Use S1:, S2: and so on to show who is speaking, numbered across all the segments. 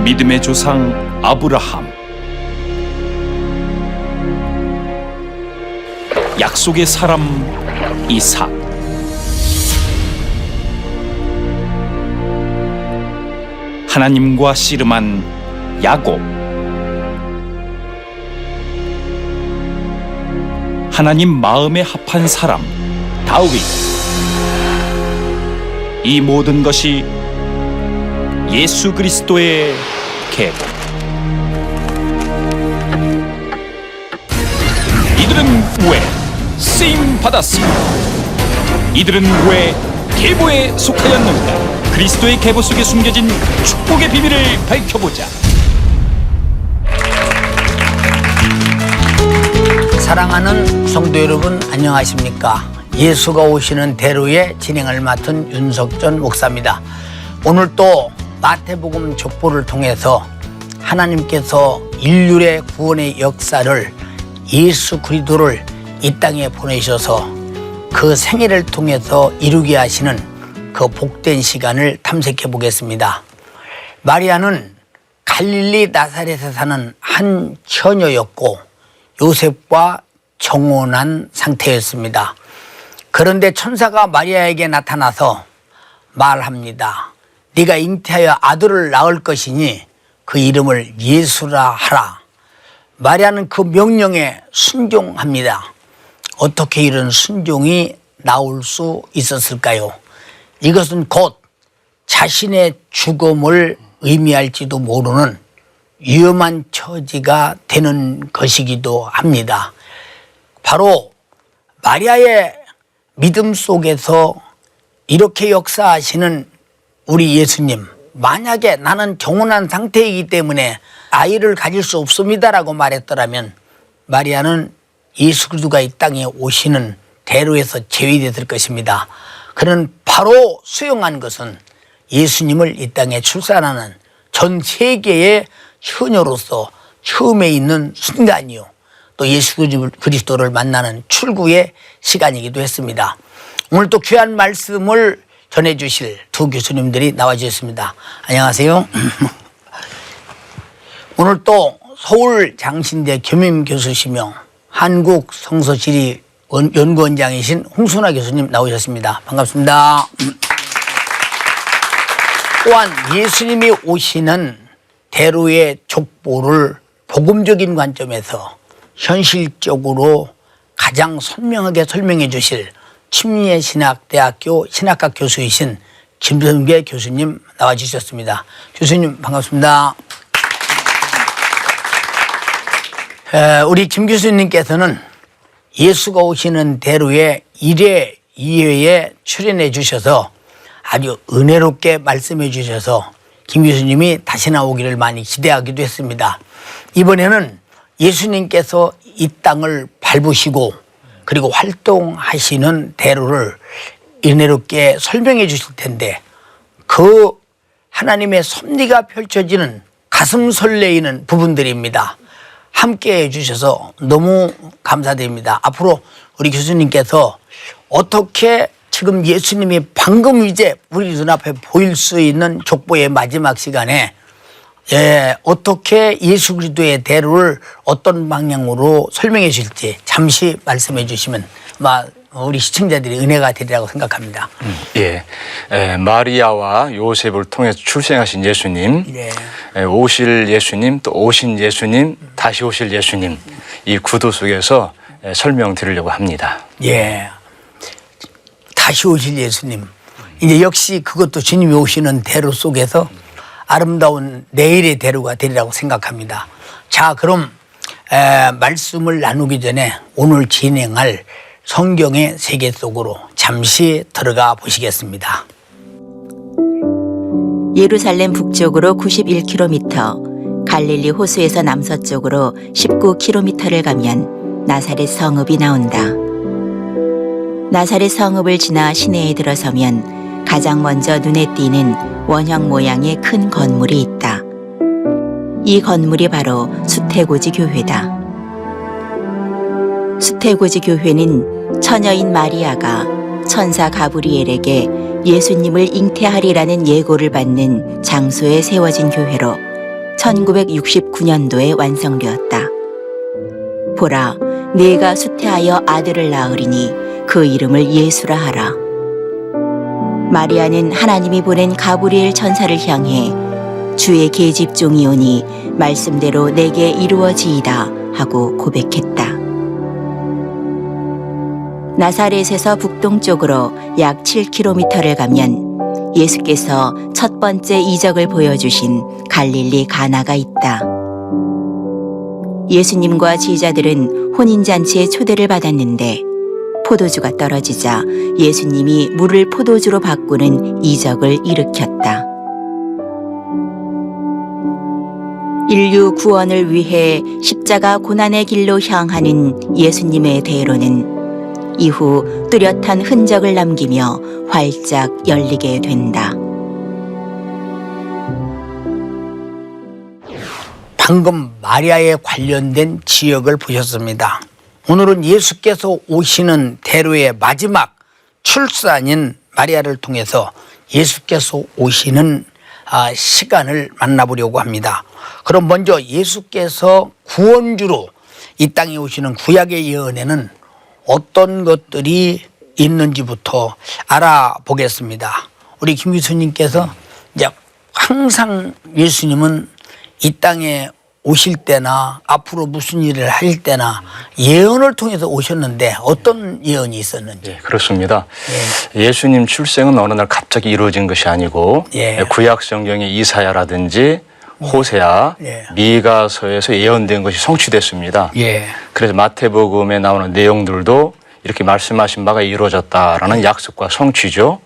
S1: 믿음의 조상 아브라함, 약속의 사람 이삭, 하나님과 씨름한 야곱, 하나님 마음에 합한 사람 다윗. 이 모든 것이 예수 그리스도의 계보. 이들은 왜 쓰임 받았습니다. 이들은 왜 계보에 속하였는가? 그리스도의 계보 속에 숨겨진 축복의 비밀을 밝혀보자.
S2: 사랑하는 성도 여러분, 안녕하십니까? 예수가 오시는 대로의 진행을 맡은 윤석전 목사입니다. 오늘 또 마태복음 족보를 통해서 하나님께서 인류의 구원의 역사를, 예수 그리스도를 이 땅에 보내셔서 그 생애를 통해서 이루게 하시는 그 복된 시간을 탐색해 보겠습니다. 마리아는 갈릴리 나사렛에 사는 한 처녀였고 요셉과 정혼한 상태였습니다. 그런데 천사가 마리아에게 나타나서 말합니다. 네가 잉태하여 아들을 낳을 것이니 그 이름을 예수라 하라. 마리아는 그 명령에 순종합니다. 어떻게 이런 순종이 나올 수 있었을까요? 이것은 곧 자신의 죽음을 의미할지도 모르는 위험한 처지가 되는 것이기도 합니다. 바로 마리아의 믿음 속에서 이렇게 역사하시는 우리 예수님, 만약에 나는 정혼한 상태이기 때문에 아이를 가질 수 없습니다라고 말했더라면 마리아는 예수 그리스도가 이 땅에 오시는 대로에서 제외됐을 것입니다. 그는 바로 수용한 것은 예수님을 이 땅에 출산하는 전 세계의 처녀로서 처음에 있는 순간이요, 또 예수 그리스도를 만나는 출구의 시간이기도 했습니다. 오늘 또 귀한 말씀을 전해주실 두 교수님들이 나와주셨습니다. 안녕하세요. 오늘 또 서울 장신대 겸임 교수시며 한국 성서지리 연구원장이신 홍순아 교수님 나오셨습니다. 반갑습니다. 또한 예수님이 오시는 대로의 족보를 복음적인 관점에서 현실적으로 가장 선명하게 설명해 주실 침례신학대학교 신학과 교수이신 김성계 교수님 나와주셨습니다. 교수님 반갑습니다. 우리 김 교수님께서는 예수가 오시는 대로의 1회, 2회에 출연해 주셔서 아주 은혜롭게 말씀해 주셔서 김 교수님이 다시 나오기를 많이 기대하기도 했습니다. 이번에는 예수님께서 이 땅을 밟으시고 그리고 활동하시는 대로를 은혜롭게 설명해 주실 텐데, 그 하나님의 섭리가 펼쳐지는 가슴 설레이는 부분들입니다. 함께 해주셔서 너무 감사드립니다. 앞으로 우리 교수님께서 어떻게 지금 예수님이 방금 이제 우리 눈앞에 보일 수 있는 족보의 마지막 시간에 어떻게 예수 그리스도의 대로를 어떤 방향으로 설명해 주실지 잠시 말씀해 주시면 우리 시청자들이 은혜가 되리라고 생각합니다.
S3: 마리아와 요셉을 통해서 출생하신 예수님, 오실 예수님, 또 오신 예수님, 다시 오실 예수님, 이 구도 속에서 설명드리려고 합니다.
S2: 다시 오실 예수님, 이제 역시 그것도 주님이 오시는 대로 속에서 아름다운 내일의 대로가 되리라고 생각합니다. 자, 그럼 말씀을 나누기 전에 오늘 진행할 성경의 세계 속으로 잠시 들어가 보시겠습니다.
S4: 예루살렘 북쪽으로 91km, 갈릴리 호수에서 남서쪽으로 19km를 가면 나사렛 성읍이 나온다. 나사렛 성읍을 지나 시내에 들어서면 가장 먼저 눈에 띄는 원형 모양의 큰 건물이 있다. 이 건물이 바로 수태고지 교회다. 수태고지 교회는 처녀인 마리아가 천사 가브리엘에게 예수님을 잉태하리라는 예고를 받는 장소에 세워진 교회로 1969년도에 완성되었다. 보라, 네가 수태하여 아들을 낳으리니 그 이름을 예수라 하라. 마리아는 하나님이 보낸 가브리엘 천사를 향해 주의 계집종이오니 말씀대로 내게 이루어지이다 하고 고백했다. 나사렛에서 북동쪽으로 약 7km를 가면 예수께서 첫 번째 이적을 보여주신 갈릴리 가나가 있다. 예수님과 제자들은 혼인잔치에 초대를 받았는데 포도주가 떨어지자 예수님이 물을 포도주로 바꾸는 이적을 일으켰다. 인류 구원을 위해 십자가 고난의 길로 향하는 예수님의 대로는 이후 뚜렷한 흔적을 남기며 활짝 열리게 된다.
S2: 방금 마리아에 관련된 지역을 보셨습니다. 오늘은 예수께서 오시는 대로의 마지막 출산인 마리아를 통해서 예수께서 오시는 시간을 만나보려고 합니다. 그럼 먼저 예수께서 구원주로 이 땅에 오시는 구약의 예언에는 어떤 것들이 있는지부터 알아보겠습니다. 우리 김 교수님께서 이제 항상 예수님은 이 땅에 오실 때나 앞으로 무슨 일을 할 때나 예언을 통해서 오셨는데 어떤 예언이 있었는지.
S3: 예, 그렇습니다. 예수님 출생은 어느 날 갑자기 이루어진 것이 아니고 구약 성경의 이사야라든지 호세아, 미가서에서 예언된 것이 성취됐습니다. 그래서 마태복음에 나오는 내용들도 이렇게 말씀하신 바가 이루어졌다라는 약속과 성취죠.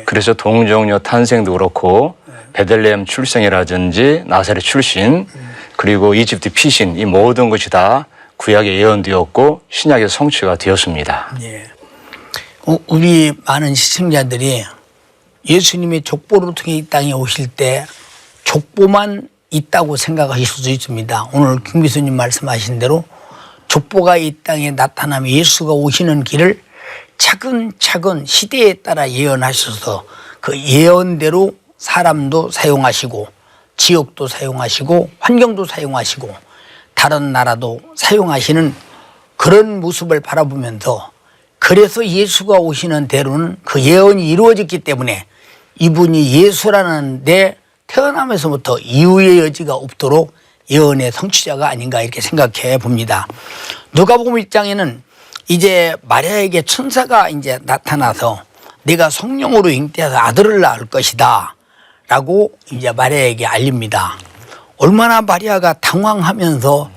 S3: 그래서 동정녀 탄생도 그렇고 베들레헴 출생이라든지 나사렛 출신 그리고 이집트 피신 이 모든 것이 다 구약에 예언되었고 신약에 성취가 되었습니다.
S2: 우리 많은 시청자들이 예수님의 족보를 통해 이 땅에 오실 때 족보만 있다고 생각하실 수도 있습니다. 오늘 김 교수님 말씀하신 대로 족보가 이 땅에 나타나면 예수가 오시는 길을 차근차근 시대에 따라 예언하셔서 그 예언대로 사람도 사용하시고 지역도 사용하시고 환경도 사용하시고 다른 나라도 사용하시는 그런 모습을 바라보면서 그래서 예수가 오시는 대로는 그 예언이 이루어졌기 때문에 이분이 예수라는데 태어나면서부터 이후의 여지가 없도록 예언의 성취자가 아닌가 이렇게 생각해 봅니다. 누가복음 1장에는 이제 마리아에게 천사가 이제 나타나서 네가 성령으로 잉태해서 아들을 낳을 것이다 라고 이제 마리아에게 알립니다. 얼마나 마리아가 당황하면서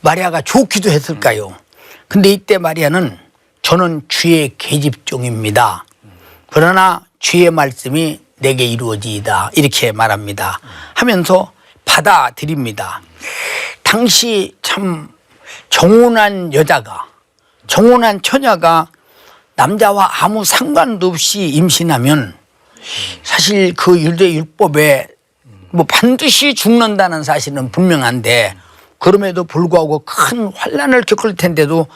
S2: 마리아가 좋기도 했을까요? 근데 이때 마리아는 저는 주의 계집종입니다. 그러나 주의 말씀이 내게 이루어지이다 이렇게 말합니다. 하면서 받아들입니다. 당시 참 정혼한 여자가 정혼한 처녀가 남자와 아무 상관도 없이 임신하면 사실 그 유대 율법에 뭐 반드시 죽는다는 사실은 분명한데 그럼에도 불구하고 큰 환난을 겪을 텐데도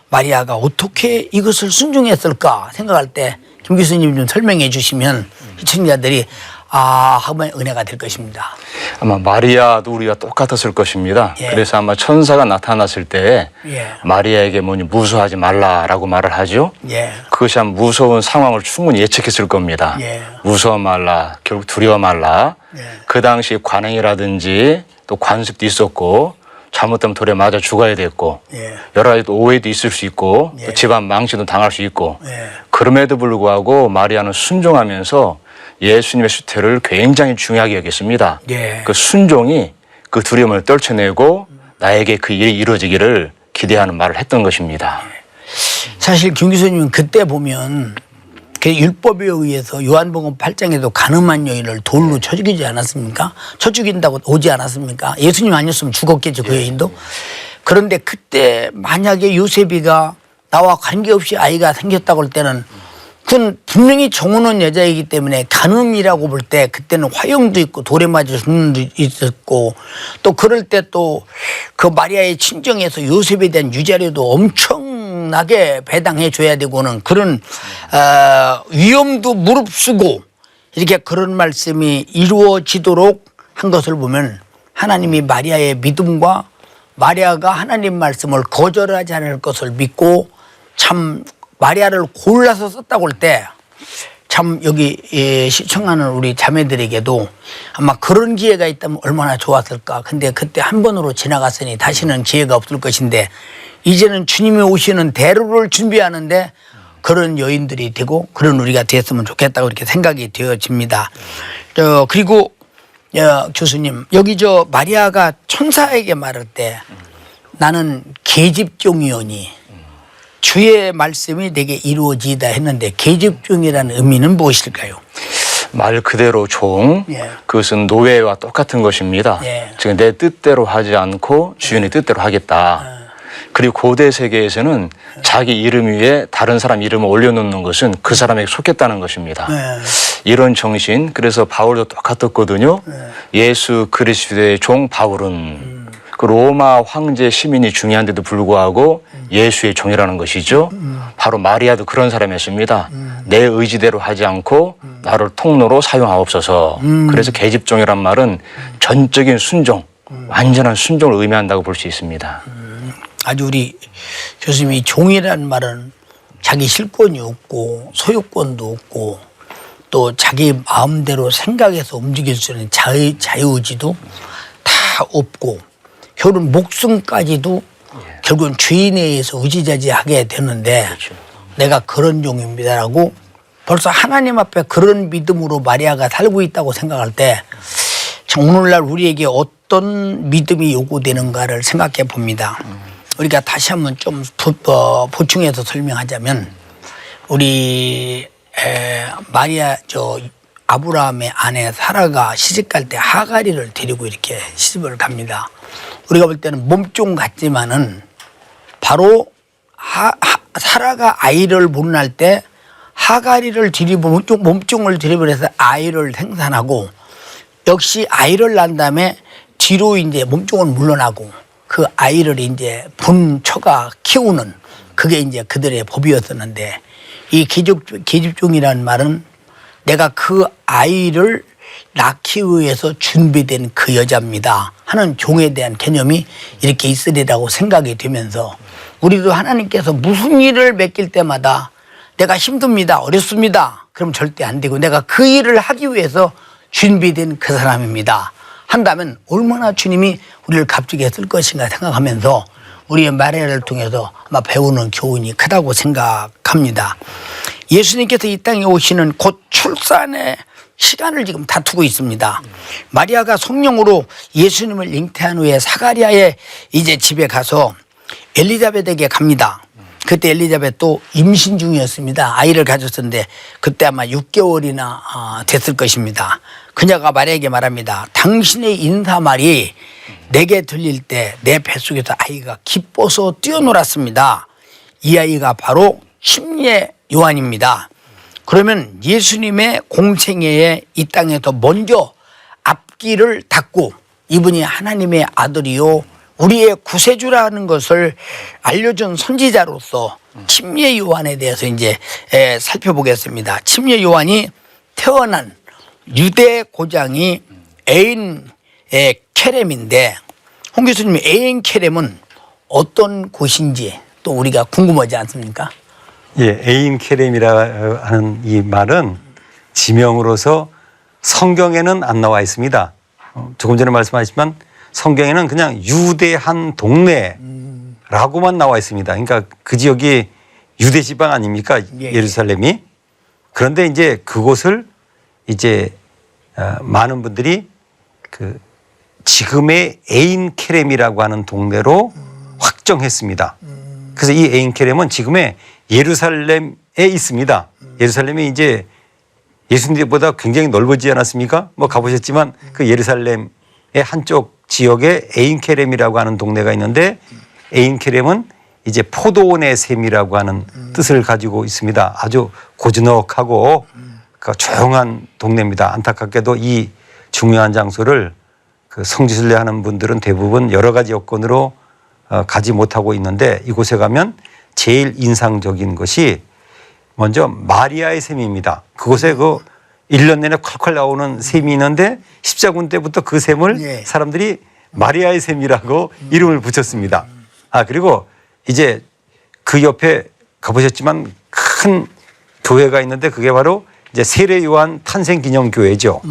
S2: 마리아가 어떻게 이것을 순종했을까 생각할 때 김 교수님 좀 설명해 주시면 시청자들이 하면 은혜가 될 것입니다.
S3: 아마 마리아도 우리가 똑같았을 것입니다. 그래서 아마 천사가 나타났을 때 마리아에게 뭐니 무서워하지 말라라고 말을 하죠. 그것이 한 무서운 상황을 충분히 예측했을 겁니다. 무서워 말라, 결국 두려워 말라. 그 당시 관행이라든지 또 관습도 있었고 잘못하면 돌에 맞아 죽어야 됐고 여러 가지 또 오해도 있을 수 있고 또 집안 망신도 당할 수 있고 그럼에도 불구하고 마리아는 순종하면서 예수님의 수태를 굉장히 중요하게 여겼습니다. 그 순종이 그 두려움을 떨쳐내고 나에게 그 일이 이루어지기를 기대하는 말을 했던 것입니다.
S2: 사실 김 교수님은 그때 보면 그 율법에 의해서 요한복음 8장에도 가늠한 여인을 돌로 쳐 죽이지 않았습니까? 쳐 죽인다고 오지 않았습니까? 예수님 아니었으면 죽었겠죠, 그 여인도. 그런데 그때 만약에 요셉이가 나와 관계없이 아이가 생겼다고 할 때는 그건 분명히 정혼한 여자이기 때문에 간음이라고 볼 때 그때는 화형도 있고 돌에 맞아 죽는 도 있었고 또 그럴 때 또 그 마리아의 친정에서 요셉에 대한 유자료도 엄청나게 배당해 줘야 되고는 그런 위험도 무릅쓰고 이렇게 그런 말씀이 이루어지도록 한 것을 보면 하나님이 마리아의 믿음과 마리아가 하나님 말씀을 거절하지 않을 것을 믿고 참 마리아를 골라서 썼다고 할 때 참 여기 시청하는 우리 자매들에게도 아마 그런 기회가 있다면 얼마나 좋았을까. 근데 그때 한 번으로 지나갔으니 다시는 기회가 없을 것인데 이제는 주님이 오시는 대로를 준비하는데 그런 여인들이 되고 그런 우리가 됐으면 좋겠다고 이렇게 생각이 되어집니다. 그리고 교수님 여기 마리아가 천사에게 말할 때 나는 계집종이오니 주의 말씀이 내게 이루어지다 했는데 계집종이라는 의미는 무엇일까요?
S3: 말 그대로 종, 그것은 노예와 똑같은 것입니다. 즉 내 뜻대로 하지 않고 주인의 뜻대로 하겠다. 그리고 고대 세계에서는 자기 이름 위에 다른 사람 이름을 올려놓는 것은 그 사람에게 속했다는 것입니다. 이런 정신, 그래서 바울도 똑같았거든요. 예수 그리스도의 종 바울은 그 로마 황제 시민이 중요한데도 불구하고 예수의 종이라는 것이죠. 바로 마리아도 그런 사람이었습니다. 내 의지대로 하지 않고 나를 통로로 사용하옵소서. 그래서 계집종이란 말은 전적인 순종, 완전한 순종을 의미한다고 볼 수 있습니다.
S2: 아주 우리 교수님이 종이라는 말은 자기 실권이 없고 소유권도 없고 또 자기 마음대로 생각해서 움직일 수 있는 자유의지도 다 없고 결국 목숨까지도 결국은 주인에 의해서 우지자지하게 되는데 내가 그런 종입니다라고 벌써 하나님 앞에 그런 믿음으로 마리아가 살고 있다고 생각할 때 오늘날 우리에게 어떤 믿음이 요구되는가를 생각해 봅니다. 우리가 다시 한번 좀 보충해서 설명하자면 우리 마리아 아브라함의 아내 사라가 시집갈 때 하가리를 데리고 이렇게 시집을 갑니다. 우리가 볼 때는 몸종 같지만은 바로 사라가 아이를 못 낳을 때 하가리를 몸종을 드리고 해서 아이를 생산하고 역시 아이를 낳은 다음에 뒤로 이제 몸종을 물러나고 그 아이를 이제 분처가 키우는 그게 이제 그들의 법이었었는데 이 계집종이라는 말은 내가 그 아이를 낳기 위해서 준비된 그 여자입니다 하는 종에 대한 개념이 이렇게 있으리라고 생각이 되면서 우리도 하나님께서 무슨 일을 맡길 때마다 내가 힘듭니다 어렵습니다 그럼 절대 안 되고 내가 그 일을 하기 위해서 준비된 그 사람입니다 한다면 얼마나 주님이 우리를 값지게 쓸 것인가 생각하면서 우리의 마리아를 통해서 아마 배우는 교훈이 크다고 생각합니다. 예수님께서 이 땅에 오시는 곧 출산의 시간을 지금 다투고 있습니다. 마리아가 성령으로 예수님을 잉태한 후에 사가랴의 이제 집에 가서 엘리자벳에게 갑니다. 그때 엘리자벳도 임신 중이었습니다. 아이를 가졌었는데 그때 아마 6개월이나 됐을 것입니다. 그녀가 마리아에게 말합니다. 당신의 인사말이 내게 들릴 때 내 뱃속에서 아이가 기뻐서 뛰어놀았습니다. 이 아이가 바로 침례 요한입니다. 그러면 예수님의 공생애에 이 땅에서 먼저 앞길을 닫고 이분이 하나님의 아들이요 우리의 구세주라는 것을 알려준 선지자로서 침례 요한에 대해서 이제 살펴보겠습니다. 침례 요한이 태어난 유대 고장이 에인 케렘인데 홍 교수님 에인 케렘은 어떤 곳인지 또 우리가 궁금하지 않습니까?
S5: 예, 에인 케렘이라 하는 이 말은 지명으로서 성경에는 안 나와 있습니다. 조금 전에 말씀하셨지만 성경에는 그냥 유대 한 동네라고만 나와 있습니다. 그러니까 그 지역이 유대 지방 아닙니까? 예루살렘이. 그런데 이제 그곳을 이제 많은 분들이 그 지금의 에인 케렘이라고 하는 동네로 확정했습니다. 그래서 이 에인 케렘은 지금의 예루살렘에 있습니다. 예루살렘이 이제 예수님보다 굉장히 넓어지지 않았습니까? 뭐 가보셨지만 그 예루살렘의 한쪽 지역에 에인 케렘이라고 하는 동네가 있는데 에인 케렘은 이제 포도원의 샘이라고 하는 뜻을 가지고 있습니다. 아주 고즈넉하고 조용한 동네입니다. 안타깝게도 이 중요한 장소를 그 성지순례 하는 분들은 대부분 여러 가지 여건으로 가지 못하고 있는데 이곳에 가면 제일 인상적인 것이 먼저 마리아의 샘입니다. 그곳에 그 1년 내내 콸콸 나오는 샘이 있는데 십자군 때부터 그 샘을 사람들이 마리아의 샘이라고 이름을 붙였습니다. 그리고 이제 그 옆에 가보셨지만 큰 교회가 있는데 그게 바로 이제 세례 요한 탄생 기념 교회죠.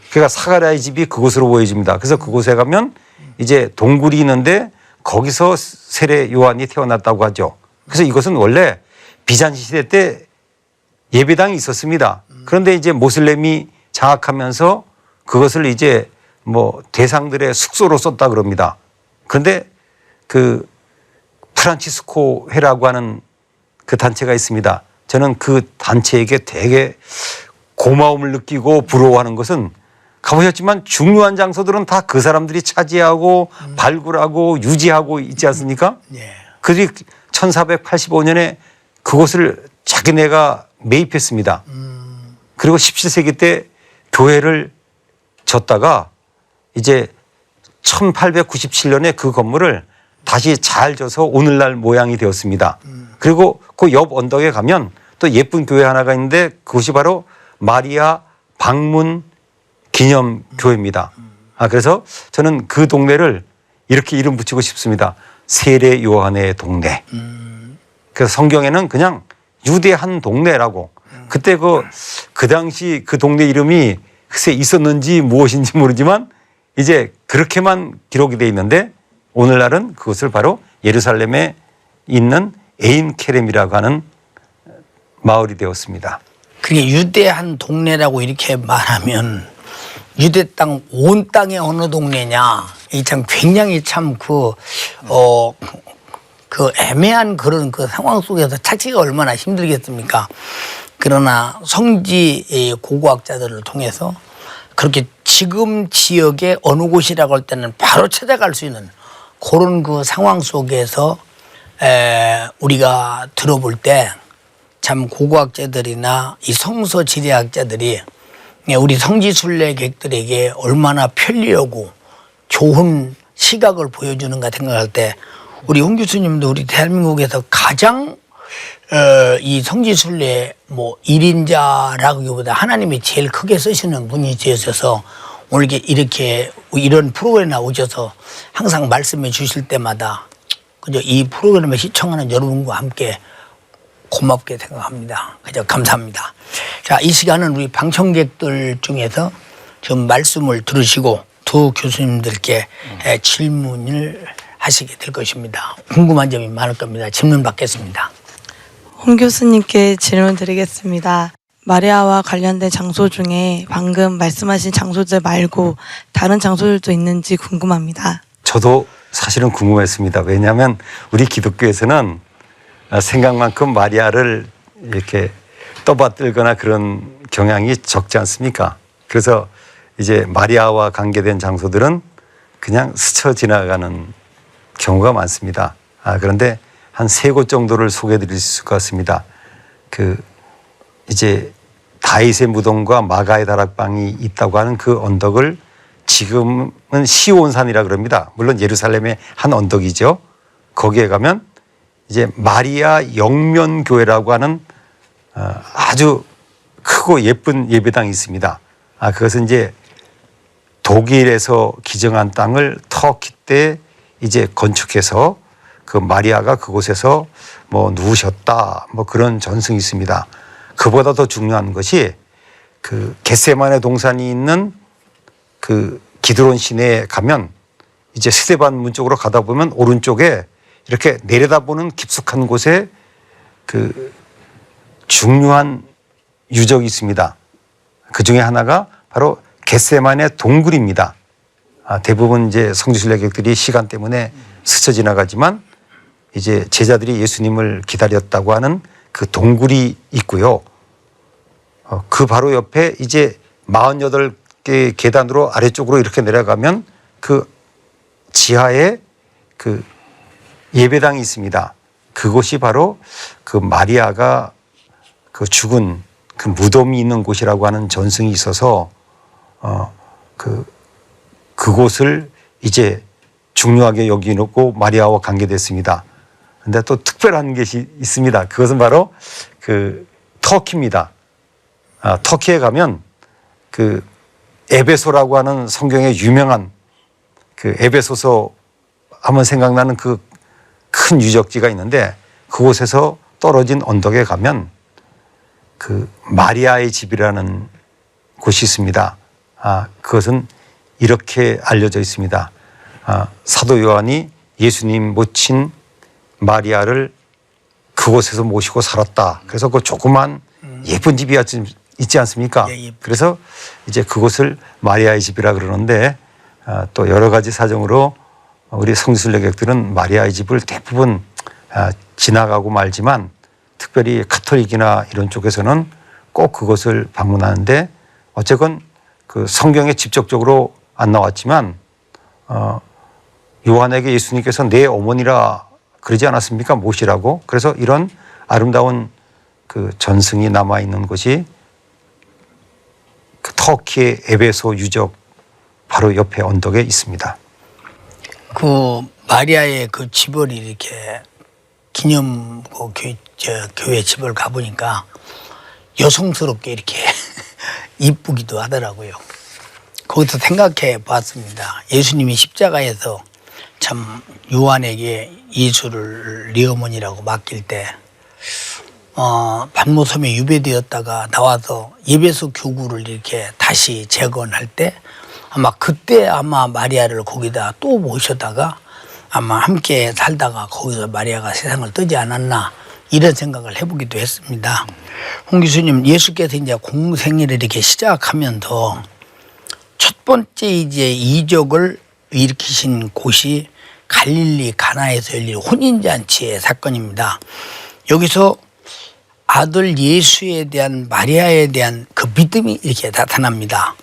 S5: 그러니까 사가랴의 집이 그곳으로 보여집니다. 그래서 그곳에 가면 이제 동굴이 있는데 거기서 세례 요한이 태어났다고 하죠. 그래서 이것은 원래 비잔티 시대 때 예배당이 있었습니다. 그런데 이제 모슬렘이 장악하면서 그것을 이제 뭐 대상들의 숙소로 썼다 그럽니다. 그런데 그 프란치스코 회라고 하는 그 단체가 있습니다. 저는 그 단체에게 되게 고마움을 느끼고 부러워하는 것은 가보셨지만 중요한 장소들은 다 그 사람들이 차지하고 발굴하고 유지하고 있지 않습니까? 그들이 1485년에 그곳을 자기네가 매입했습니다. 그리고 17세기 때 교회를 졌다가 이제 1897년에 그 건물을 다시 잘 져서 오늘날 모양이 되었습니다. 그리고 그 옆 언덕에 가면 또 예쁜 교회 하나가 있는데 그것이 바로 마리아 방문 기념교회입니다. 그래서 저는 그 동네를 이렇게 이름 붙이고 싶습니다. 세례 요한의 동네. 그래서 성경에는 그냥 유대 한 동네라고. 그때 그 당시 그 동네 이름이 글쎄 있었는지 무엇인지 모르지만 이제 그렇게만 기록이 돼 있는데 오늘날은 그것을 바로 예루살렘에 있는 에인 케렘이라고 하는 마을이 되었습니다.
S2: 그게 유대한 동네라고 이렇게 말하면 유대 땅 온 땅의 어느 동네냐 이 참 굉장히 참 그 애매한 그런 그 상황 속에서 찾기가 얼마나 힘들겠습니까? 그러나 성지 고고학자들을 통해서 그렇게 지금 지역의 어느 곳이라고 할 때는 바로 찾아갈 수 있는 그런 그 상황 속에서 우리가 들어볼 때 참 고고학자들이나 이 성서 지리학자들이 우리 성지 순례객들에게 얼마나 편리하고 좋은 시각을 보여주는가 생각할 때 우리 홍 교수님도 우리 대한민국에서 가장 이 성지 순례 뭐 1인자라기보다 하나님이 제일 크게 쓰시는 분이 되셔서 오늘 이렇게 이런 프로그램에 나오셔서 항상 말씀해 주실 때마다 그저 이 프로그램을 시청하는 여러분과 함께 고맙게 생각합니다. 그저 감사합니다. 자, 이 시간은 우리 방청객들 중에서 지금 말씀을 들으시고 두 교수님들께 질문을 하시게 될 것입니다. 궁금한 점이 많을 겁니다. 질문 받겠습니다.
S6: 홍 교수님께 질문 드리겠습니다. 마리아와 관련된 장소 중에 방금 말씀하신 장소들 말고 다른 장소들도 있는지 궁금합니다.
S5: 저도 사실은 궁금했습니다. 왜냐하면 우리 기독교에서는 생각만큼 마리아를 이렇게 떠받들거나 그런 경향이 적지 않습니까? 그래서 이제 마리아와 관계된 장소들은 그냥 스쳐 지나가는 경우가 많습니다. 그런데 한 3곳 정도를 소개해 드릴 수 있을 것 같습니다. 이제 다윗의 무덤과 마가의 다락방이 있다고 하는 그 언덕을 지금은 시온산이라 그럽니다. 물론 예루살렘의 한 언덕이죠. 거기에 가면 이제 마리아 영면교회라고 하는 아주 크고 예쁜 예배당이 있습니다. 그것은 이제 독일에서 기증한 땅을 터키 때 이제 건축해서 그 마리아가 그곳에서 뭐 누우셨다 뭐 그런 전승이 있습니다. 그보다 더 중요한 것이 그 겟세마네 동산이 있는 그 기드론 시내에 가면 이제 스데반 문 쪽으로 가다 보면 오른쪽에 이렇게 내려다보는 깊숙한 곳에 그 중요한 유적이 있습니다. 그 중에 하나가 바로 겟세마네 동굴입니다. 대부분 이제 성지순례객들이 시간 때문에 스쳐 지나가지만 이제 제자들이 예수님을 기다렸다고 하는 그 동굴이 있고요. 그 바로 옆에 이제 48개 계단으로 아래쪽으로 이렇게 내려가면 그 지하에 그 예배당이 있습니다. 그곳이 바로 그 마리아가 그 죽은 그 무덤이 있는 곳이라고 하는 전승이 있어서 그곳을 이제 중요하게 여기놓고 마리아와 관계됐습니다. 근데 또 특별한 것이 있습니다. 그것은 바로 그 터키입니다. 터키에 가면 그 에베소라고 하는 성경의 유명한 그 에베소서 하면 생각나는 그 큰 유적지가 있는데 그곳에서 떨어진 언덕에 가면 그 마리아의 집이라는 곳이 있습니다. 그것은 이렇게 알려져 있습니다. 사도 요한이 예수님 모친 마리아를 그곳에서 모시고 살았다. 그래서 그 조그만 예쁜 집이 있지 않습니까? 그래서 이제 그곳을 마리아의 집이라 그러는데 또 여러 가지 사정으로 우리 성지순례객들은 마리아의 집을 대부분 지나가고 말지만 특별히 카톨릭이나 이런 쪽에서는 꼭 그것을 방문하는데 어쨌건 그 성경에 직접적으로 안 나왔지만 요한에게 예수님께서 내 어머니라 그러지 않았습니까? 모시라고. 그래서 이런 아름다운 그 전승이 남아 있는 곳이 그 터키의 에베소 유적 바로 옆에 언덕에 있습니다.
S2: 그 마리아의 그 집을 이렇게 기념 교회 집을 가보니까 여성스럽게 이렇게 이쁘기도 하더라고요. 거기서 생각해 봤습니다. 예수님이 십자가에서 참 요한에게 예수를 네 어머니라고 맡길 때 반모섬에 유배되었다가 나와서 예배소 교구를 이렇게 다시 재건할 때 아마 그때 아마 마리아를 거기다 또 모셔다가 아마 함께 살다가 거기서 마리아가 세상을 뜨지 않았나 이런 생각을 해보기도 했습니다. 홍 교수님, 예수께서 이제 공생애를 이렇게 시작하면서 첫 번째 이제 이적을 일으키신 곳이 갈릴리 가나에서 열린 혼인잔치의 사건입니다. 여기서 아들 예수에 대한 마리아에 대한 그 믿음이 이렇게 나타납니다.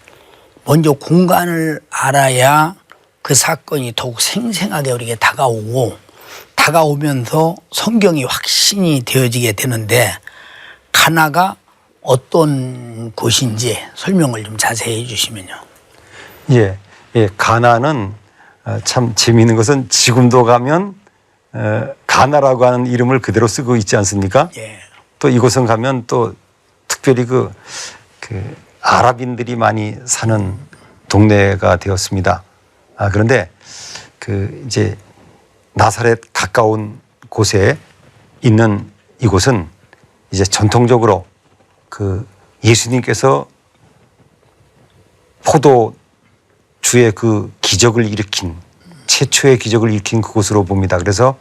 S2: 먼저 공간을 알아야 그 사건이 더욱 생생하게 우리에게 다가오면서 성경이 확신이 되어지게 되는데 가나가 어떤 곳인지 설명을 좀 자세히 해 주시면요.
S5: 예, 가나는 참 재미있는 것은 지금도 가면 가나라고 하는 이름을 그대로 쓰고 있지 않습니까?
S2: 예.
S5: 또 이곳은 가면 또 특별히 그 아랍인들이 많이 사는 동네가 되었습니다. 그런데 그 이제 나사렛 가까운 곳에 있는 이곳은 이제 전통적으로 그 예수님께서 포도주의 그 기적을 일으킨 최초의 기적을 일으킨 그곳으로 봅니다. 그래서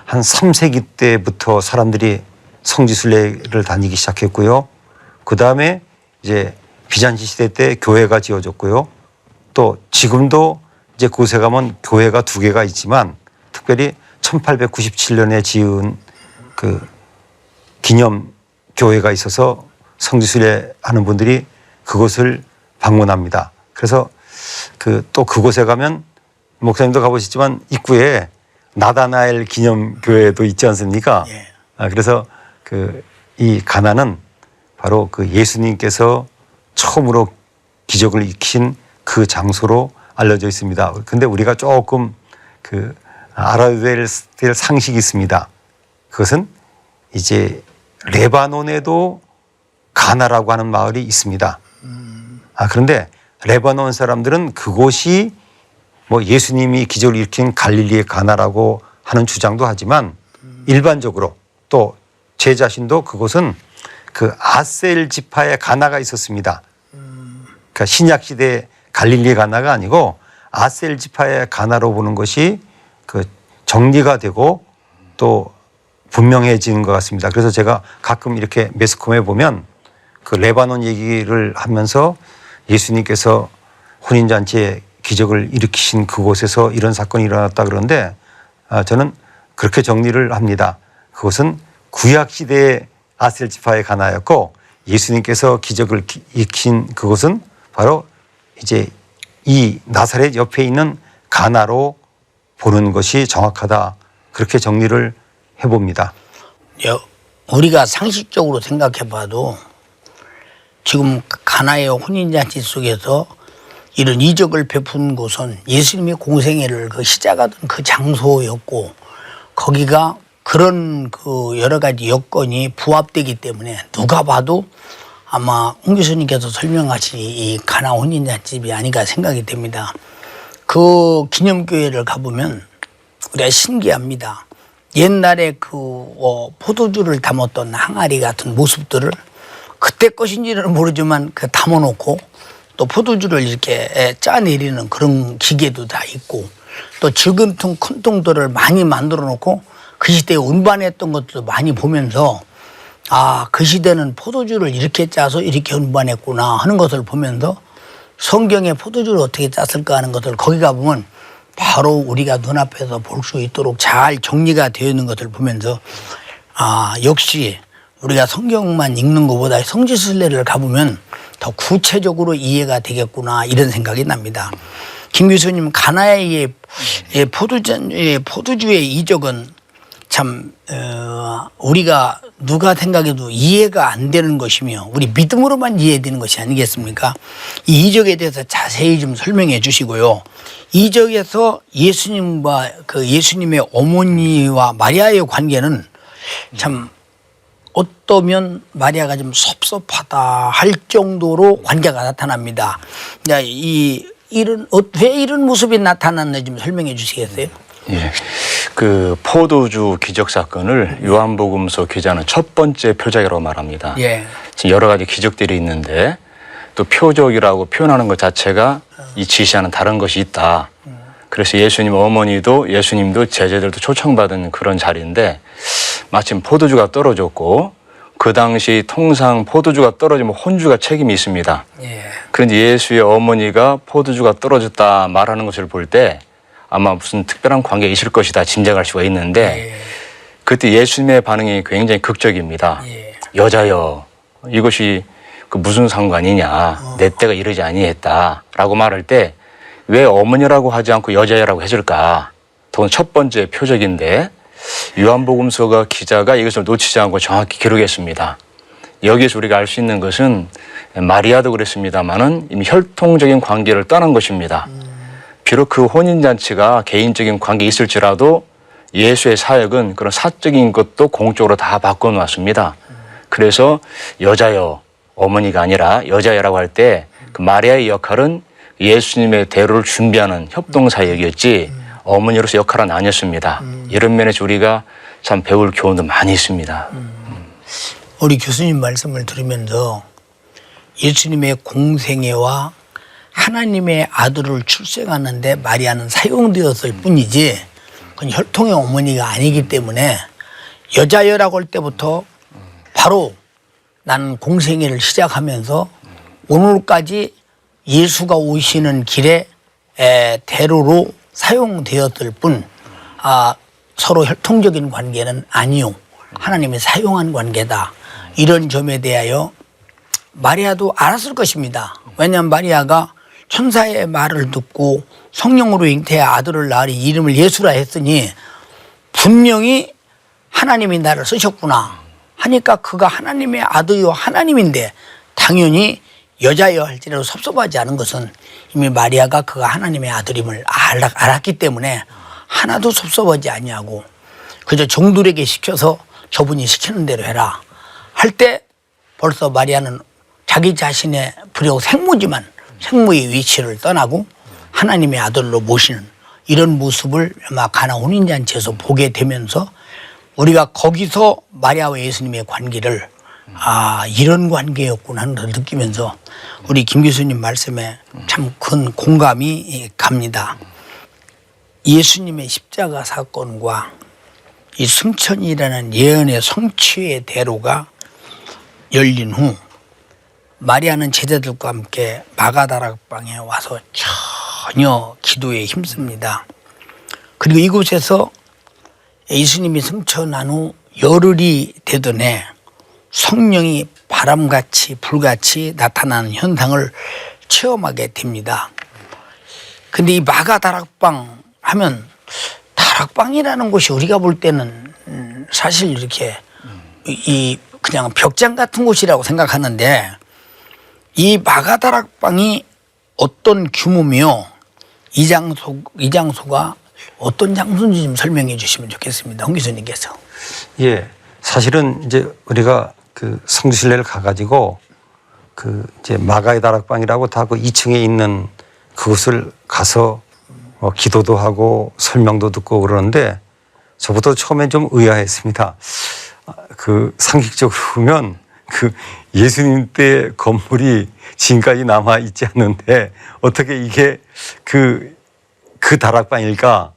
S5: 한 3세기 때부터 사람들이 성지순례를 다니기 시작했고요. 그 다음에 이제 비잔치 시대 때 교회가 지어졌고요. 또 지금도 이제 그곳에 가면 교회가 2개가 있지만 특별히 1897년에 지은 그 기념 교회가 있어서 성지순례 하는 분들이 그곳을 방문합니다. 그래서 또 그곳에 가면 목사님도 가보셨지만 입구에 나다나엘 기념 교회도 있지 않습니까?
S2: 예.
S5: 그래서 이 가나는 바로 그 예수님께서 처음으로 기적을 일으킨 그 장소로 알려져 있습니다. 근데 우리가 조금 알아야 될 상식이 있습니다. 그것은 이제 레바논에도 가나라고 하는 마을이 있습니다. 그런데 레바논 사람들은 그곳이 뭐 예수님이 기적을 일으킨 갈릴리의 가나라고 하는 주장도 하지만 일반적으로 또 제 자신도 그곳은 그 아셀 지파의 가나가 있었습니다. 그러니까 신약 시대 갈릴리 가나가 아니고 아셀 지파의 가나로 보는 것이 정리가 되고 또 분명해지는 것 같습니다. 그래서 제가 가끔 이렇게 매스컴에 보면 그 레바논 얘기를 하면서 예수님께서 혼인잔치에 기적을 일으키신 그곳에서 이런 사건이 일어났다 그러는데 저는 그렇게 정리를 합니다. 그것은 구약시대의 아셀 지파의 가나였고 예수님께서 기적을 일으킨 그곳은 바로 이제 이 나사렛 옆에 있는 가나로 보는 것이 정확하다. 그렇게 정리를 해봅니다.
S2: 우리가 상식적으로 생각해 봐도 지금 가나의 혼인잔치 속에서 이런 이적을 베푼 곳은 예수님의 공생애를 시작하던 그 장소였고 거기가 그런 여러 가지 여건이 부합되기 때문에 누가 봐도 아마 홍 교수님께서 설명하신 이 가나 혼인잔치집이 아닌가 생각이 됩니다. 그 기념교회를 가보면 우리가 신기합니다. 옛날에 포도주를 담았던 항아리 같은 모습들을 그때 것인지는 모르지만 담아놓고 또 포도주를 이렇게 짜내리는 그런 기계도 다 있고 또 적은 통, 큰 통들을 많이 만들어 놓고 그 시대에 운반했던 것도 많이 보면서 그 시대는 포도주를 이렇게 짜서 이렇게 운반했구나 하는 것을 보면서 성경에 포도주를 어떻게 짰을까 하는 것을 거기 가보면 바로 우리가 눈앞에서 볼 수 있도록 잘 정리가 되어 있는 것을 보면서 역시 우리가 성경만 읽는 것보다 성지순례를 가보면 더 구체적으로 이해가 되겠구나 이런 생각이 납니다. 김 교수님 가나의 포도주의 이적은 참 우리가 누가 생각해도 이해가 안 되는 것이며 우리 믿음으로만 이해되는 것이 아니겠습니까? 이 이적에 대해서 자세히 좀 설명해 주시고요. 이적에서 예수님과 예수님의 어머니와 마리아의 관계는 참 어떠면 마리아가 좀 섭섭하다 할 정도로 관계가 나타납니다. 왜 이런 모습이 나타났는지 좀 설명해 주시겠어요?
S3: 예. 그 포도주 기적 사건을 요한복음서 기자는 첫 번째 표적이라고 말합니다.
S2: 예.
S3: 지금 여러 가지 기적들이 있는데 또 표적이라고 표현하는 것 자체가 이 지시하는 다른 것이 있다. 그래서 예수님 어머니도 예수님도 제자들도 초청받은 그런 자리인데 마침 포도주가 떨어졌고 그 당시 통상 포도주가 떨어지면 혼주가 책임이 있습니다.
S2: 예.
S3: 그런데 예수의 어머니가 포도주가 떨어졌다 말하는 것을 볼 때 아마 무슨 특별한 관계가 있을 것이다 짐작할 수가 있는데
S2: 예.
S3: 그때 예수님의 반응이 굉장히 극적입니다.
S2: 예.
S3: 여자여 이것이 무슨 상관이냐 내 때가 이르지 아니했다라고 말할 때 왜 어머니라고 하지 않고 여자여라고 했을까? 그건 첫 번째 표적인데 요한복음서가 기자가 이것을 놓치지 않고 정확히 기록했습니다. 여기에서 우리가 알 수 있는 것은 마리아도 그랬습니다마는 이미 혈통적인 관계를 떠난 것입니다. 비록 그 혼인잔치가 개인적인 관계 있을지라도 예수의 사역은 그런 사적인 것도 공적으로 다 바꿔놓았습니다. 그래서 여자여 어머니가 아니라 여자여라고 할 때 그 마리아의 역할은 예수님의 대로를 준비하는 협동사역이었지 어머니로서 역할은 아니었습니다. 이런 면에서 우리가 참 배울 교훈도 많이 있습니다.
S2: 우리 교수님 말씀을 들으면서 예수님의 공생애와 하나님의 아들을 출생하는데 마리아는 사용되었을 뿐이지 그건 혈통의 어머니가 아니기 때문에 여자여라고 할 때부터 바로 나는 공생애를 시작하면서 오늘까지 예수가 오시는 길에 대로로 사용되었을 뿐 서로 혈통적인 관계는 아니요. 하나님이 사용한 관계다. 이런 점에 대하여 마리아도 알았을 것입니다. 왜냐하면 마리아가 천사의 말을 듣고 성령으로 잉태해 아들을 낳으리 이름을 예수라 했으니 분명히 하나님이 나를 쓰셨구나 하니까 그가 하나님의 아들이요 하나님인데 당연히 여자여 할지라도 섭섭하지 않은 것은 이미 마리아가 그가 하나님의 아들임을 알았기 때문에 하나도 섭섭하지 아니하고 그저 종들에게 시켜서 저분이 시키는 대로 해라 할 때 벌써 마리아는 자기 자신의 비록 생모지만 생모의 위치를 떠나고 하나님의 아들로 모시는 이런 모습을 아마 가나 혼인잔치에서 보게 되면서 우리가 거기서 마리아와 예수님의 관계를 이런 관계였구나 하는 걸 느끼면서 우리 김 교수님 말씀에 참 큰 공감이 갑니다. 예수님의 십자가 사건과 이 승천이라는 예언의 성취의 대로가 열린 후 마리아는 제자들과 함께 마가다락방에 와서 전혀 기도에 힘씁니다. 그리고 이곳에서 예수님이 승천한 후 열흘이 되던 해 성령이 바람같이 불같이 나타나는 현상을 체험하게 됩니다. 근데 이 마가다락방 하면 다락방이라는 곳이 우리가 볼 때는 사실 이렇게 그냥 벽장 같은 곳이라고 생각하는데 이 마가다락방이 어떤 규모며 이 장소가 어떤 장소인지 좀 설명해 주시면 좋겠습니다. 홍 교수님께서.
S5: 예. 사실은 이제 우리가 그 성지순례를 가가지고 이제 마가의 다락방이라고 다 그 2층에 있는 그곳을 가서 기도도 하고 설명도 듣고 그러는데 저부터 처음엔 좀 의아했습니다. 그 상식적으로 보면 그 예수님 때 건물이 지금까지 남아 있지 않는데 어떻게 이게 그 다락방일까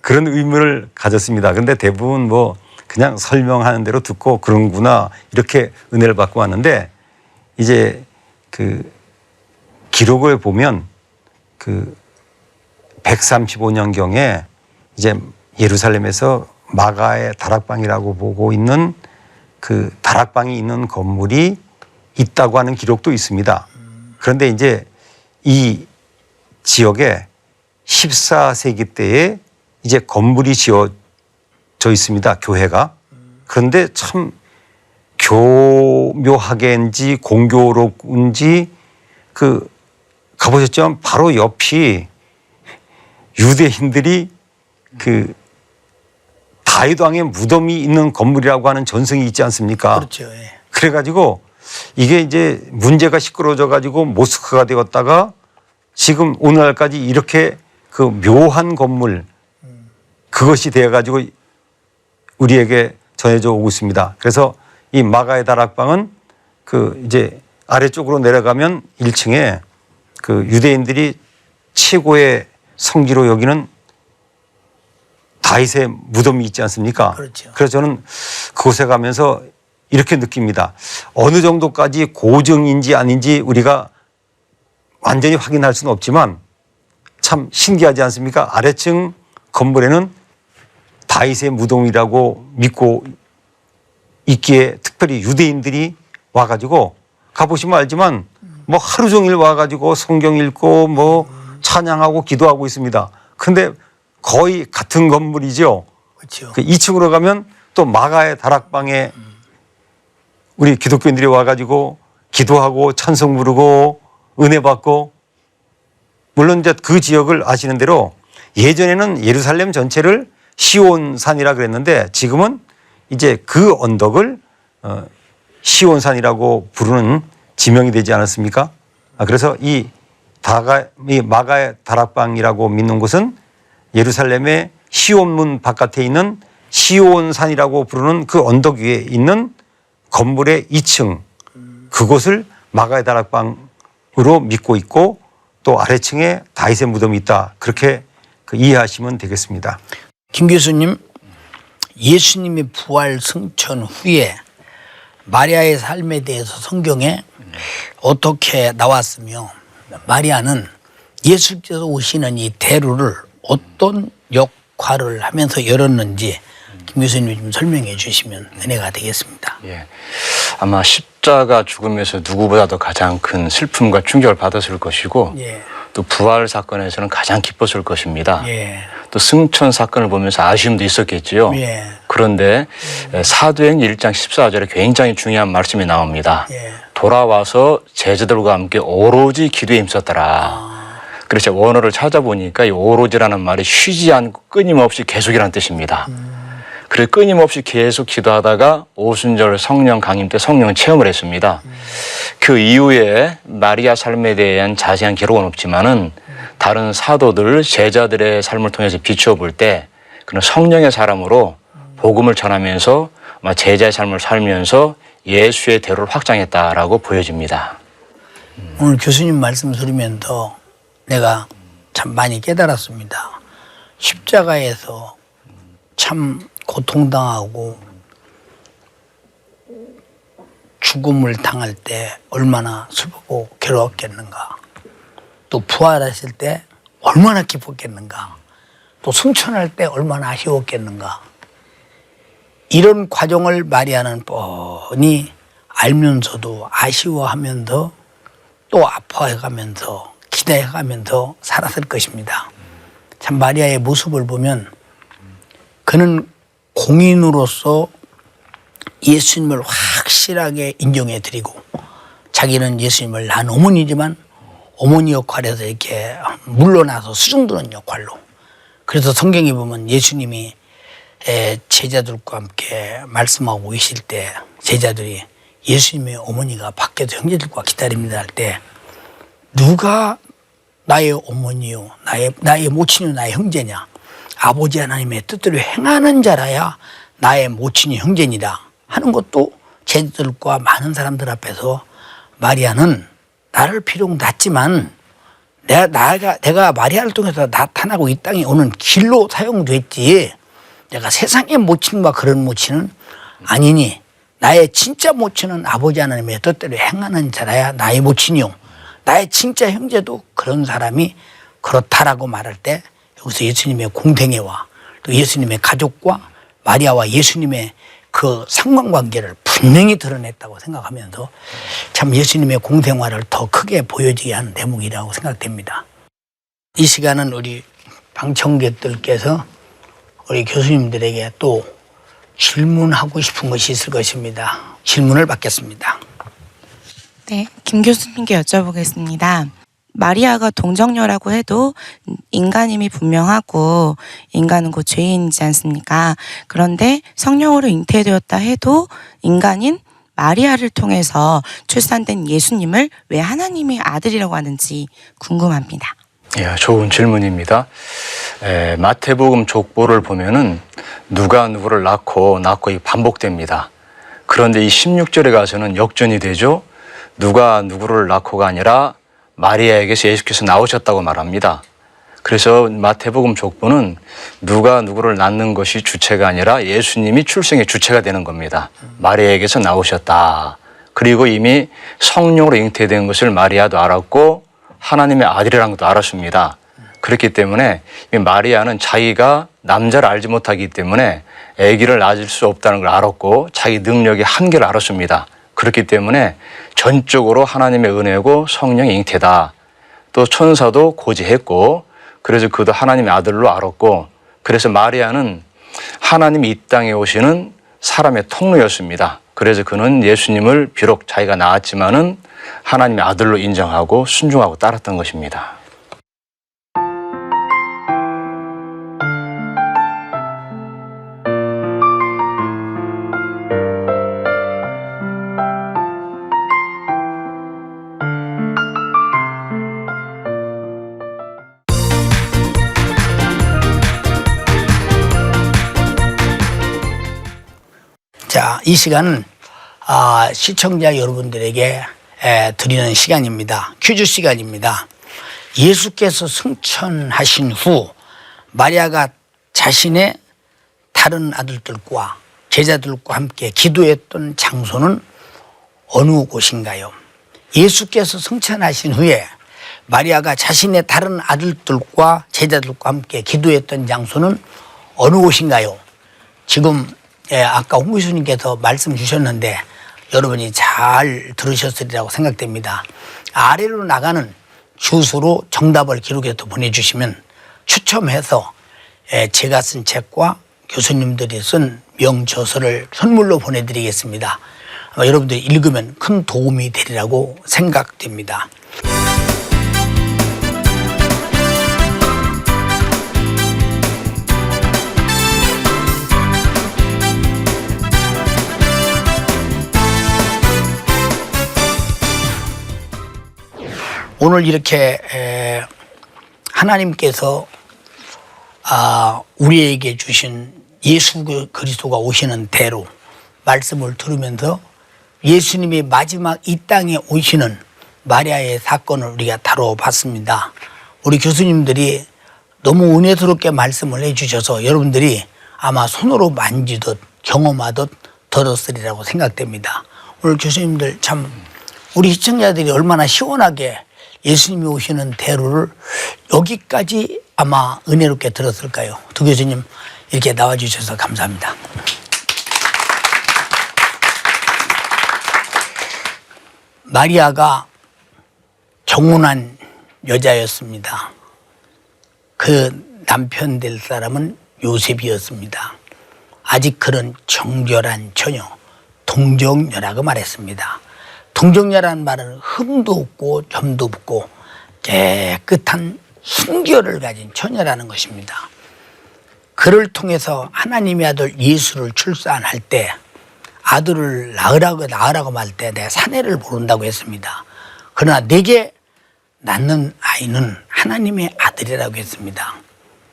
S5: 그런 의문을 가졌습니다. 근데 대부분 뭐 그냥 설명하는 대로 듣고 그런구나 이렇게 은혜를 받고 왔는데 이제 그 기록을 보면 그 135년경에 이제 예루살렘에서 마가의 다락방이라고 보고 있는 그 다락방이 있는 건물이 있다고 하는 기록도 있습니다. 그런데 이제 이 지역에 14세기 때에 이제 건물이 지어져 있습니다. 교회가. 그런데 참 교묘하게인지 공교롭은지 그 가보셨지만 바로 옆이 유대인들이 그 다윗 왕의 무덤이 있는 건물이라고 하는 전승이 있지 않습니까?
S2: 그렇죠. 예.
S5: 그래가지고 이게 이제 문제가 시끄러져 가지고 모스크가 되었다가 지금 오늘날까지 이렇게 그 묘한 건물 그것이 되어 가지고 우리에게 전해져 오고 있습니다. 그래서 이 마가의 다락방은 그 이제 아래쪽으로 내려가면 1층에 그 유대인들이 최고의 성지로 여기는 다윗의 무덤이 있지 않습니까?
S2: 그렇죠.
S5: 그래서 저는 그곳에 가면서 이렇게 느낍니다. 어느 정도까지 고증인지 아닌지 우리가 완전히 확인할 수는 없지만 참 신기하지 않습니까? 아래층 건물에는 다윗의 무덤이라고 믿고 있기에 특별히 유대인들이 와가지고 가보시면 알지만 뭐 하루 종일 와가지고 성경 읽고 뭐 찬양하고 기도하고 있습니다. 근데 거의 같은 건물이죠.
S2: 그렇죠.
S5: 그 2층으로 가면 또 마가의 다락방에 우리 기독교인들이 와가지고 기도하고 찬송 부르고 은혜 받고 물론 이제 그 지역을 아시는 대로 예전에는 예루살렘 전체를 시온산이라 그랬는데 지금은 이제 그 언덕을 시온산이라고 부르는 지명이 되지 않았습니까? 그래서 이 마가의 다락방이라고 믿는 곳은 예루살렘의 시온문 바깥에 있는 시온산이라고 부르는 그 언덕 위에 있는 건물의 2층 그곳을 마가의 다락방으로 믿고 있고 또 아래층에 다윗의 무덤이 있다. 그렇게 이해하시면 되겠습니다.
S2: 김 교수님, 예수님의 부활 승천 후에 마리아의 삶에 대해서 성경에 어떻게 나왔으며 마리아는 예수께서 오시는 이 대루를 어떤 역할을 하면서 열었는지 김 교수님이 좀 설명해 주시면 은혜가 되겠습니다.
S3: 예. 아마 십자가 죽음에서 누구보다도 가장 큰 슬픔과 충격을 받았을 것이고
S2: 예.
S3: 또 부활 사건에서는 가장 기뻤을 것입니다.
S2: 예.
S3: 또 승천 사건을 보면서 아쉬움도 있었겠지요.
S2: 예.
S3: 그런데 사도행 1장 14절에 굉장히 중요한 말씀이 나옵니다.
S2: 예.
S3: 돌아와서 제자들과 함께 오로지 기도에 힘썼더라. 그래서 원어를 찾아보니까 이 오로지라는 말이 쉬지 않고 끊임없이 계속이라는 뜻입니다. 그래서 끊임없이 계속 기도하다가 오순절 성령 강림 때 성령 체험을 했습니다. 그 이후에 마리아 삶에 대한 자세한 기록은 없지만은 다른 사도들, 제자들의 삶을 통해서 비추어 볼 때 그런 성령의 사람으로 복음을 전하면서 제자의 삶을 살면서 예수의 대로를 확장했다라고 보여집니다.
S2: 오늘 교수님 말씀 들으면서 내가 참 많이 깨달았습니다. 십자가에서 참 고통당하고 죽음을 당할 때 얼마나 슬프고 괴로웠겠는가. 또 부활하실 때 얼마나 기뻤겠는가. 또 승천할 때 얼마나 아쉬웠겠는가. 이런 과정을 마리아는 뻔히 알면서도 아쉬워하면서 또 아파해가면서 기대해가면서 살았을 것입니다. 참 마리아의 모습을 보면 그는 공인으로서 예수님을 확실하게 인정해 드리고 자기는 예수님을 난 어머니지만 어머니 역할에서 이렇게 물러나서 수중드는 역할로. 그래서 성경에 보면 예수님이 제자들과 함께 말씀하고 계실 때 제자들이 예수님의 어머니가 밖에서 형제들과 기다립니다 할 때 누가 나의 어머니요, 나의 모친이요, 나의 형제냐. 아버지 하나님의 뜻대로 행하는 자라야 나의 모친이 형제니라 하는 것도 제자들과 많은 사람들 앞에서 마리아는 나를 비록 낳지만 내가 마리아를 통해서 나타나고 이 땅에 오는 길로 사용됐지 내가 세상의 모친과 그런 모친은 아니니 나의 진짜 모친은 아버지 하나님의 뜻대로 행하는 자라야 나의 모친이요. 나의 진짜 형제도 그런 사람이 그렇다라고 말할 때 여기서 예수님의 공생애와 또 예수님의 가족과 마리아와 예수님의 그 상관관계를 분명히 드러냈다고 생각하면서 참 예수님의 공생활을 더 크게 보여지게 하는 대목이라고 생각됩니다. 이 시간은 우리 방청객들께서 우리 교수님들에게 또 질문하고 싶은 것이 있을 것입니다. 질문을 받겠습니다.
S7: 네, 김 교수님께 여쭤보겠습니다. 마리아가 동정녀라고 해도 인간임이 분명하고 인간은 곧 죄인이지 않습니까? 그런데 성령으로 잉태되었다 해도 인간인 마리아를 통해서 출산된 예수님을 왜 하나님의 아들이라고 하는지 궁금합니다.
S3: 예, 좋은 질문입니다. 마태복음 족보를 보면은 누가 누구를 낳고 이 반복됩니다. 그런데 이 16절에 가서는 역전이 되죠. 누가 누구를 낳고가 아니라 마리아에게서 예수께서 나오셨다고 말합니다. 그래서 마태복음 족보는 누가 누구를 낳는 것이 주체가 아니라 예수님이 출생의 주체가 되는 겁니다. 마리아에게서 나오셨다. 그리고 이미 성령으로 잉태된 것을 마리아도 알았고 하나님의 아들이라는 것도 알았습니다. 그렇기 때문에 마리아는 자기가 남자를 알지 못하기 때문에 아기를 낳을 수 없다는 걸 알았고 자기 능력의 한계를 알았습니다. 그렇기 때문에 전적으로 하나님의 은혜고 성령의 잉태다. 또 천사도 고지했고 그래서 그도 하나님의 아들로 알았고 그래서 마리아는 하나님이 이 땅에 오시는 사람의 통로였습니다. 그래서 그는 예수님을 비록 자기가 낳았지만은 하나님의 아들로 인정하고 순종하고 따랐던 것입니다.
S2: 자, 이 시간은 시청자 여러분들에게 드리는 시간입니다. 퀴즈 시간입니다. 예수께서 승천하신 후 마리아가 자신의 다른 아들들과 제자들과 함께 기도했던 장소는 어느 곳인가요? 예수께서 승천하신 후에 마리아가 자신의 다른 아들들과 제자들과 함께 기도했던 장소는 어느 곳인가요? 지금 아까 홍 교수님께서 말씀 주셨는데 여러분이 잘 들으셨으리라고 생각됩니다. 아래로 나가는 주소로 정답을 기록해서 보내주시면 추첨해서 제가 쓴 책과 교수님들이 쓴 명저서를 선물로 보내드리겠습니다. 아마 여러분들이 읽으면 큰 도움이 되리라고 생각됩니다. 오늘 이렇게 하나님께서 우리에게 주신 예수 그리스도가 오시는 대로 말씀을 들으면서 예수님이 마지막 이 땅에 오시는 마리아의 사건을 우리가 다뤄봤습니다. 우리 교수님들이 너무 은혜스럽게 말씀을 해주셔서 여러분들이 아마 손으로 만지듯 경험하듯 들었으리라고 생각됩니다. 오늘 교수님들 참 우리 시청자들이 얼마나 시원하게 예수님이 오시는 대로를 여기까지 아마 은혜롭게 들었을까요? 두 교수님 이렇게 나와주셔서 감사합니다. 마리아가 정혼한 여자였습니다. 그 남편 될 사람은 요셉이었습니다. 아직 그런 정결한 처녀, 동정녀라고 말했습니다. 동정녀라는 말은 흠도 없고 점도 없고 깨끗한 순결을 가진 처녀라는 것입니다. 그를 통해서 하나님의 아들 예수를 출산할 때 아들을 낳으라고 말 때 내가 사내를 모른다고 했습니다. 그러나 내게 낳는 아이는 하나님의 아들이라고 했습니다.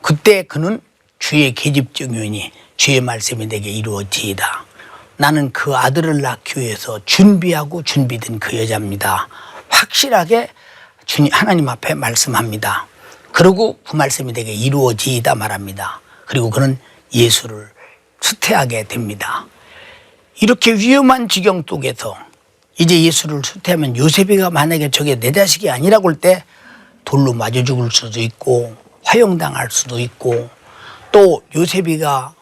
S2: 그때 그는 주의 계집종이니 주의 말씀이 내게 이루어지이다. 나는 그 아들을 낳기 위해서 준비하고 준비된 그 여자입니다. 확실하게 하나님 앞에 말씀합니다. 그리고 그 말씀이 내게 이루어지이다 말합니다. 그리고 그는 예수를 수태하게 됩니다. 이렇게 위험한 지경 속에서 이제 예수를 수태하면 요셉이가 만약에 저게 내 자식이 아니라고 할 때 돌로 맞아 죽을 수도 있고 화형당할 수도 있고 또 요셉이가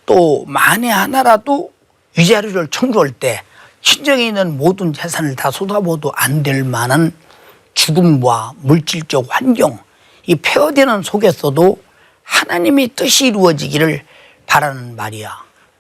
S2: 또 만에 하나라도 위자료를 청구할 때 친정에 있는 모든 재산을 다 쏟아부어도 안 될 만한 죽음과 물질적 환경, 이 폐허되는 속에서도 하나님의 뜻이 이루어지기를 바라는 마리아.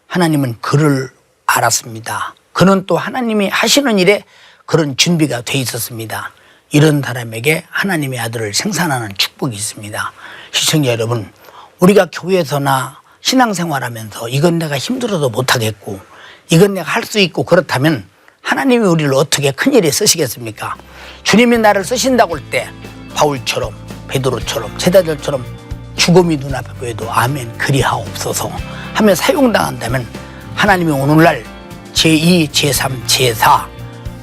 S2: 하나님은 그를 알았습니다. 그는 또 하나님이 하시는 일에 그런 준비가 돼 있었습니다. 이런 사람에게 하나님의 아들을 생산하는 축복이 있습니다. 시청자 여러분, 우리가 교회에서나 신앙생활하면서 이건 내가 힘들어도 못하겠고 이건 내가 할 수 있고 그렇다면 하나님이 우리를 어떻게 큰일에 쓰시겠습니까? 주님이 나를 쓰신다고 할 때 바울처럼 베드로처럼 제자들처럼 죽음이 눈앞에 보여도 아멘 그리하옵소서 하며 사용당한다면 하나님이 오늘날 제2, 제3, 제4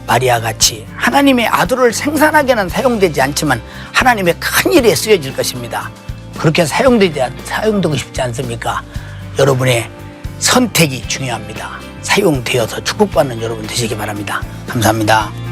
S2: 마리아같이 하나님의 아들을 생산하게는 사용되지 않지만 하나님의 큰일에 쓰여질 것입니다. 그렇게 사용되고 싶지 않습니까? 여러분의 선택이 중요합니다. 사용되어서 축복받는 여러분 되시기 바랍니다. 감사합니다.